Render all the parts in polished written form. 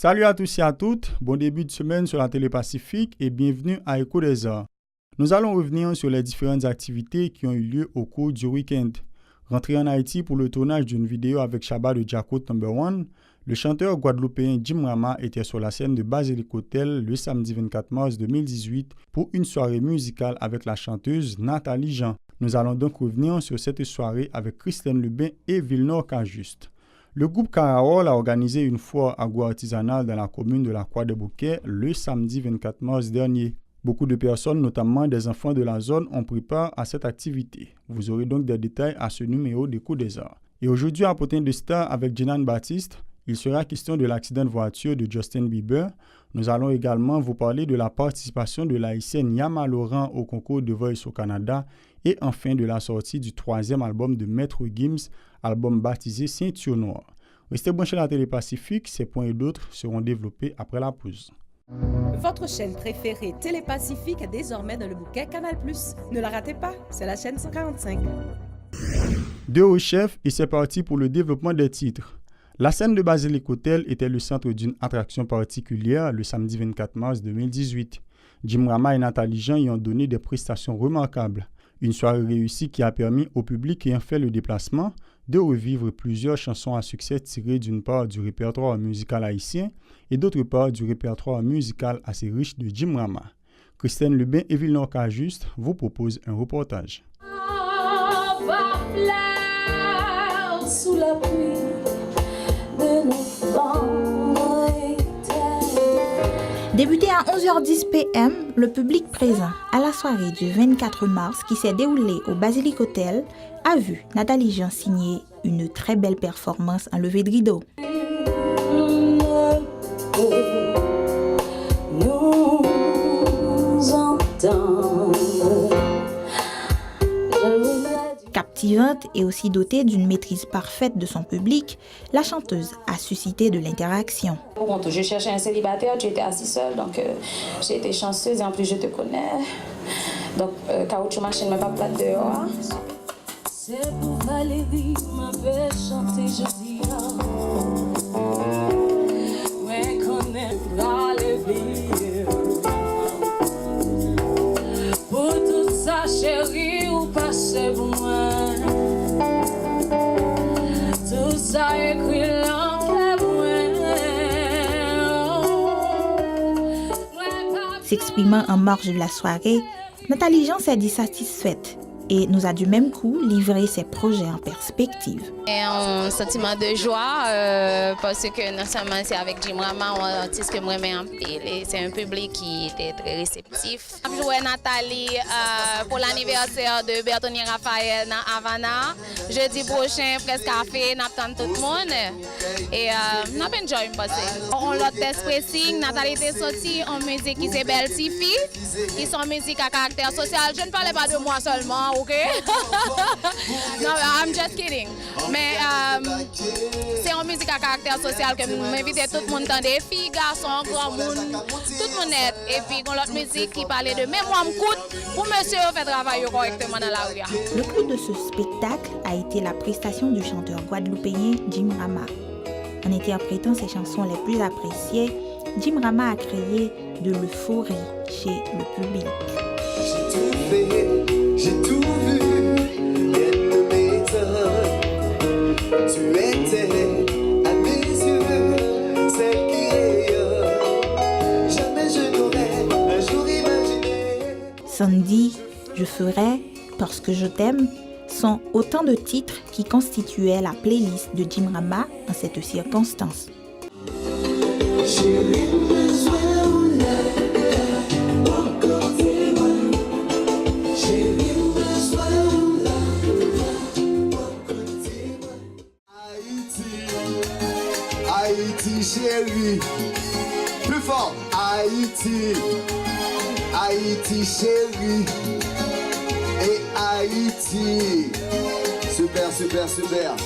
Salut à tous et à toutes, bon début de semaine sur la Télé Pacifique et bienvenue à Écho des Arts. Nous allons revenir sur les différentes activités qui ont eu lieu au cours du week-end. Rentré en Haïti pour le tournage d'une vidéo avec Shabba de Jacko No. 1, le chanteur guadeloupéen Jim Rama était sur la scène de Basilic Hotel le samedi 24 mars 2018 pour une soirée musicale avec la chanteuse Nathalie Jean. Nous allons donc revenir sur cette soirée avec Christine Lubin et Villenor Cajuste. Le groupe Caraol a organisé une foire agro-artisanale dans la commune de la Croix-des-Bouquets le samedi 24 mars dernier. Beaucoup de personnes, notamment des enfants de la zone, ont pris part à cette activité. Vous aurez donc des détails à ce numéro d'Écho des Arts. Et aujourd'hui, à Potin de Star avec Jenan Baptiste, il sera question de l'accident de voiture de Justin Bieber. Nous allons également vous parler de la participation de l'haïtienne Yama Laurent au concours de Voice au Canada et enfin de la sortie du 3e album de Maître Gims, album baptisé Ceinture Noire. Restez branchés à la Télé Pacifique, ces points et d'autres seront développés après la pause. Votre chaîne préférée Télé Pacifique est désormais dans le bouquet Canal+. Ne la ratez pas, c'est la chaîne 145. De au chef et c'est parti pour le développement des titres. La scène de Basilic Hotel était le centre d'une attraction particulière le samedi 24 mars 2018. Jim Rama et Nathalie Jean y ont donné des prestations remarquables. Une soirée réussie qui a permis au public ayant fait le déplacement de revivre plusieurs chansons à succès tirées d'une part du répertoire musical haïtien et d'autre part du répertoire musical assez riche de Jim Rama. Christine Lubin et Villenor Cajuste vous proposent un reportage. Sous la pluie de nos Débuté à 11h10 p.m., le public présent à la soirée du 24 mars qui s'est déroulée au Basilic Hotel a vu Nathalie Jean signer une très belle performance en levée de rideau. Captivante et aussi dotée d'une maîtrise parfaite de son public, la chanteuse a suscité de l'interaction. Je cherchais un célibataire, tu étais assis seule, donc j'ai été chanceuse et en plus je te connais. Donc, caoutchouc machine, mais pas plate dehors. C'est pour Valérie, ma belle chanter, je dis. Ouais, connaître Valérie. Pour toute sa chérie, ou passer pour moi. Tout ça écrit l'enfer pour moi. S'exprimant en marge de la soirée, Nathalie Jean s'est dit satisfaite et nous a du même coup livré ses projets en perspective. Et un sentiment de joie parce que non seulement c'est avec Jim Rama, un artiste que moi j'aime en pile et c'est un public qui était très réceptif. Je jouais Nathalie pour l'anniversaire de Bertoni Raphaël dans Havana. Jeudi prochain, presque café, nous attendons tout le monde et nous avons enjoy passer. On l'a test pressing, Nathalie était sortie en musique qui c'est Belle Tifi, qui sont musique à caractère social. Je ne parlais pas de moi seulement. Okay? No, I'm just kidding. Mais c'est en musique à caractère social que m'invite tout le monde dans des filles, garçons, grand monde, tout le monde net. Et puis on l'autre musique qui parlait de même moi m'coute pour monsieur faire travailler correctement dans la rue. Le clou de ce spectacle a été la prestation du chanteur guadeloupéen Jim Rama. En interprétant ses chansons les plus appréciées, Jim Rama a créé de l'euphorie chez le public. J'ai tout fait, j'ai tout vu, quelle méthode. Tu étais à mes yeux, celle qui rayonne. Jamais je n'aurais un jour imaginé. Sandy, Je ferai, parce que je t'aime, sont autant de titres qui constituaient la playlist de Jim Rama en cette circonstance. Haïti chérie, plus fort. Haïti, Haïti chérie, et Haïti, super, super, super.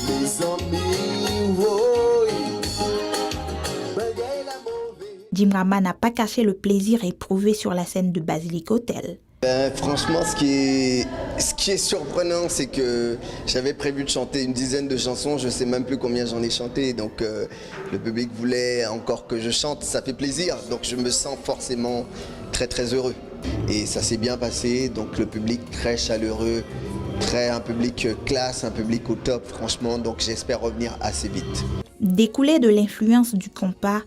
Les amis, oui. Jim Rama n'a pas caché le plaisir éprouvé sur la scène de Basilic Hotel. Franchement, ce qui est surprenant, c'est que j'avais prévu de chanter une dizaine de chansons, je ne sais même plus combien j'en ai chanté, donc le public voulait encore que je chante, ça fait plaisir, donc je me sens forcément très très heureux. Et ça s'est bien passé, donc le public très chaleureux, un public classe, un public au top, franchement, donc j'espère revenir assez vite. Découlé de l'influence du compas,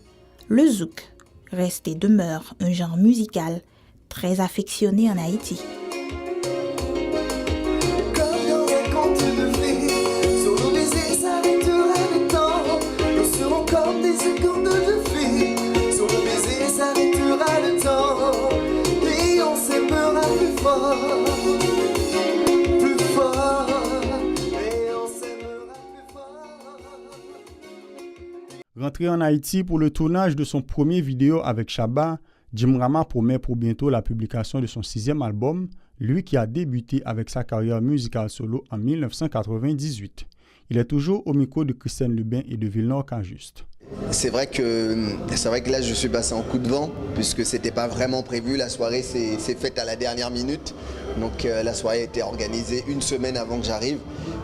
le zouk reste et demeure un genre musical très affectionné en Haïti. Comme dans un conte de fées, sur nos baisers s'arrêtera le temps. Nous serons comme des secondes de fées, sur nos baisers s'arrêtera le temps. Et on s'aimera plus fort, et on s'aimera plus fort. Rentré en Haïti pour le tournage de son premier vidéo avec Shabba, Jim Rama promet pour bientôt la publication de son 6e album, lui qui a débuté avec sa carrière musicale solo en 1998. Il est toujours au micro de Christiane Lubin et de Villeneuve Cajuste. C'est vrai que là je suis passé en coup de vent puisque c'était pas vraiment prévu, la soirée s'est faite à la dernière minute. Donc la soirée a été organisée une semaine avant que j'arrive.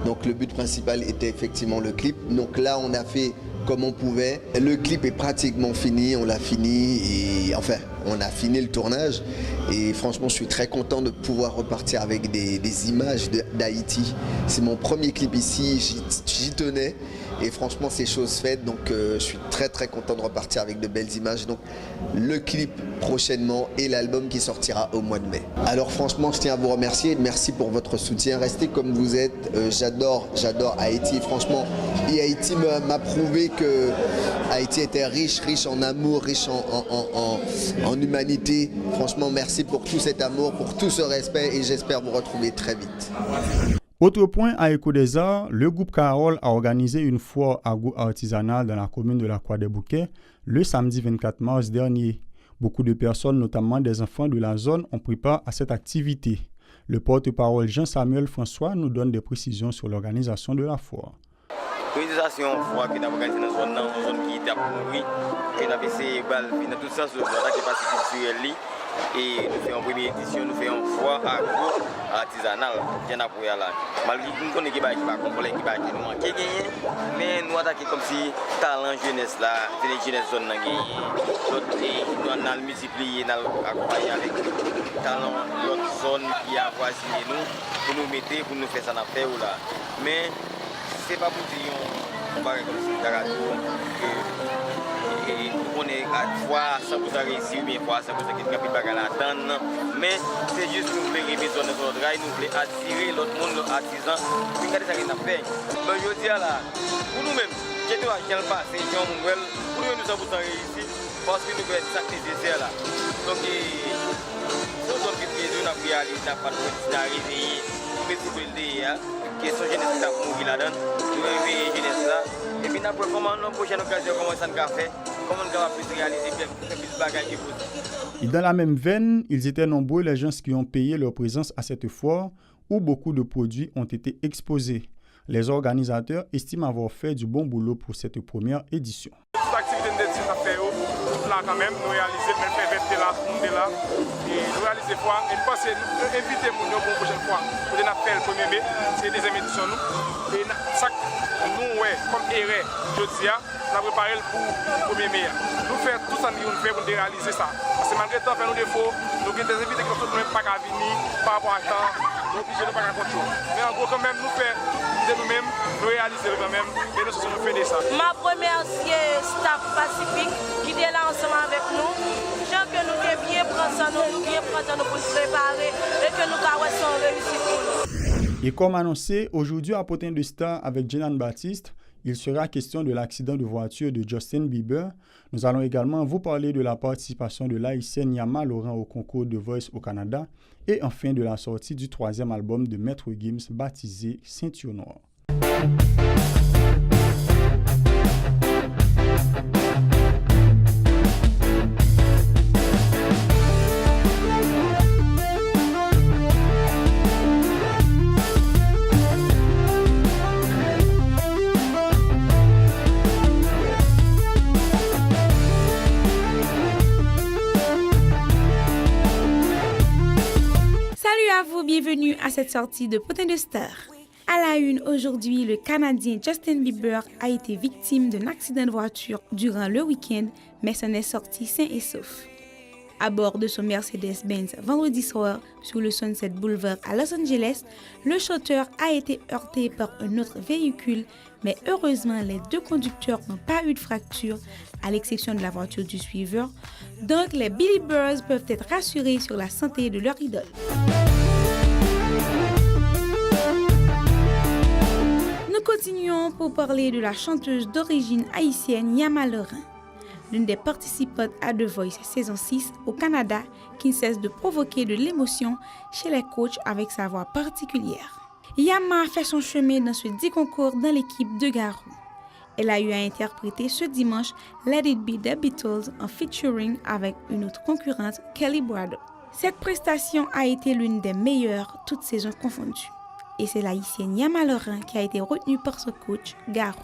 Donc le but principal était effectivement le clip. Donc là on a fait comme on pouvait. Le clip est pratiquement fini, on l'a fini et enfin on a fini le tournage et franchement je suis très content de pouvoir repartir avec des images d'Haïti. C'est mon premier clip ici, j'y tenais et franchement c'est chose faite, donc je suis très très content de repartir avec de belles images. Donc le clip prochainement et l'album qui sortira au mois de mai. Alors franchement je tiens à vous remercier, merci pour votre soutien, restez comme vous êtes, j'adore Haïti, franchement et Haïti m'a prouvé que Haïti était riche en amour, riche en humanité. Franchement merci pour tout cet amour, pour tout ce respect et j'espère vous retrouver très vite. Autre point à Écho des Arts, le groupe Carole a organisé une foire agro-artisanale dans la commune de la Croix-des-Bouquets le samedi 24 mars dernier. Beaucoup de personnes, notamment des enfants de la zone, ont pris part à cette activité. Le porte-parole Jean-Samuel François nous donne des précisions sur l'organisation de la foire. L'organisation foire qui est organisée dans une zone qui est appauvrie, qui a fait dans tout sens de la capacité culturelle. Et nous faisons une première édition, nous faisons une foire agro-artisanale. Malgré que nous connaissons qui va complet, qui va nous manquer, mais nous attaquons comme si talent jeunesse là, c'est les jeunes zones qui nous allons multiplier, nous allons accompagner avec talent l'autre zone qui a voisiné nous, pour nous mettre, pour nous faire ça dans faire là. Mais ce n'est pas pour dire qu'on va comme si on est à fois ça vous a réussi ou bien fois ça vous a quelque chose à attendre, mais c'est juste nous voulons remettre dans notre travail, nous voulons attirer l'autre monde, l'autre artisan, puis regarder ça qu'on a fait. Donc je dis là, pour nous-mêmes, qui doit quel passé, pour nous nous avons réussi parce que nous faisons ça nécessaire là. Donc nous sommes nous avons réalisé, nous avons arrivé, mais pour le dire, question jeunesse qui a mouru là-dedans, nous avons réveillé jeunesse là. Et puis après, comment la prochaine occasion, comment ça nous a fait, comment nous avons pu réaliser plus de bagages possible. Et dans la même veine, ils étaient nombreux les gens qui ont payé leur présence à cette foire où beaucoup de produits ont été exposés. Les organisateurs estiment avoir fait du bon boulot pour cette première édition. Toute activité de fait là quand même, nous réaliser, même faire là, monter là, et nous réaliser fois, et penser, nous inviter pour nous pour la prochaine fois, pour nous faire le 1er mai, c'est des deuxième édition nous, et ça, nous, ouais, comme erreur, je dis, nous avons préparé pour le 1er mai. Nous faisons tout ça nous fait pour réaliser ça. Parce que malgré tout, faire nos défauts, nous avons des invités qui ne sont même pas à venir par rapport à ça, nous obligés de ne pas contrôler. Mais en gros, quand même, nous faisons nous-mêmes, nous réaliser quand même, et nous sommes fait de ça. Ma première, c'est staff Pacifique qui est là ensemble avec nous. Gens que nous devons bien prendre ça, nous bien prendre nous pour nous préparer et que nous avons réussi pour nous. Et comme annoncé, aujourd'hui à Potin de Star avec Jenan Baptiste, il sera question de l'accident de voiture de Justin Bieber. Nous allons également vous parler de la participation de l'haïtienne Yama Laurent au concours de Voice au Canada et enfin de la sortie du 3e album de Maître Gims baptisé Ceinture Noire. Salut à vous, bienvenue à cette sortie de Potin de Star. À la une, aujourd'hui, le Canadien Justin Bieber a été victime d'un accident de voiture durant le week-end, mais s'en est sorti sain et sauf. À bord de son Mercedes-Benz vendredi soir sur le Sunset Boulevard à Los Angeles, le chanteur a été heurté par un autre véhicule, mais heureusement, les deux conducteurs n'ont pas eu de fracture, à l'exception de la voiture du suiveur. Donc, les Beliebers peuvent être rassurés sur la santé de leur idole. Nous continuons pour parler de la chanteuse d'origine haïtienne Yama Laurent, l'une des participantes à The Voice saison 6 au Canada, qui ne cesse de provoquer de l'émotion chez les coachs avec sa voix particulière. Yama fait son chemin dans ce dit concours dans l'équipe de Garou. Elle a eu à interpréter ce dimanche Let It Be The Beatles en featuring avec une autre concurrente, Kelly Brado. Cette prestation a été l'une des meilleures, toutes saisons confondues. Et c'est la haïtienne Yama Laurent qui a été retenue par son coach, Garou.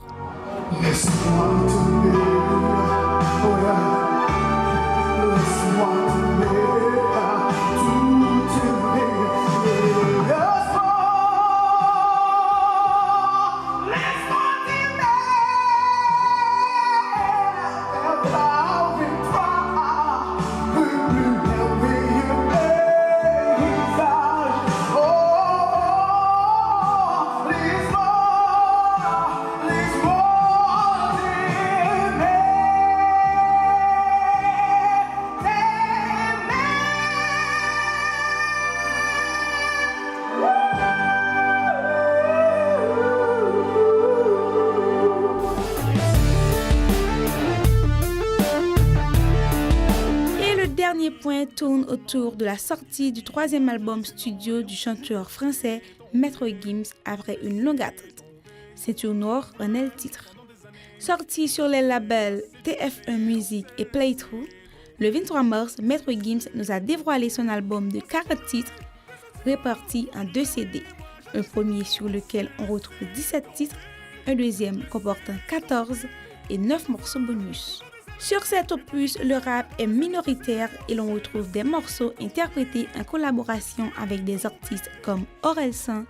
Dernier point tourne autour de la sortie du troisième album studio du chanteur français Maître Gims après une longue attente. Ceinture Noire en est le titre. Sorti sur les labels TF1 Music et Playthrough, le 23 mars, Maître Gims nous a dévoilé son album de 40 titres répartis en 2 CD. Un premier sur lequel on retrouve 17 titres, un deuxième comportant 14 et 9 morceaux bonus. Sur cet opus, le rap est minoritaire et l'on retrouve des morceaux interprétés en collaboration avec des artistes comme Orelsan,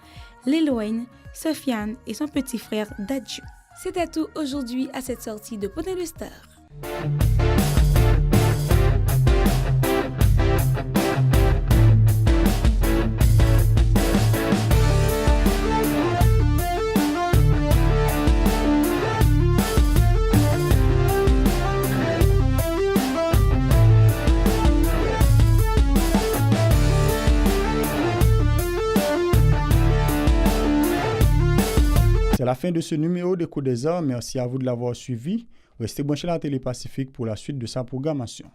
Lil Wayne, Sofiane et son petit frère Dadju. C'était tout aujourd'hui à cette sortie de Potin de Star. C'est la fin de ce numéro de Coup des Arts. Merci à vous de l'avoir suivi. Restez branchés à la Télé Pacifique pour la suite de sa programmation.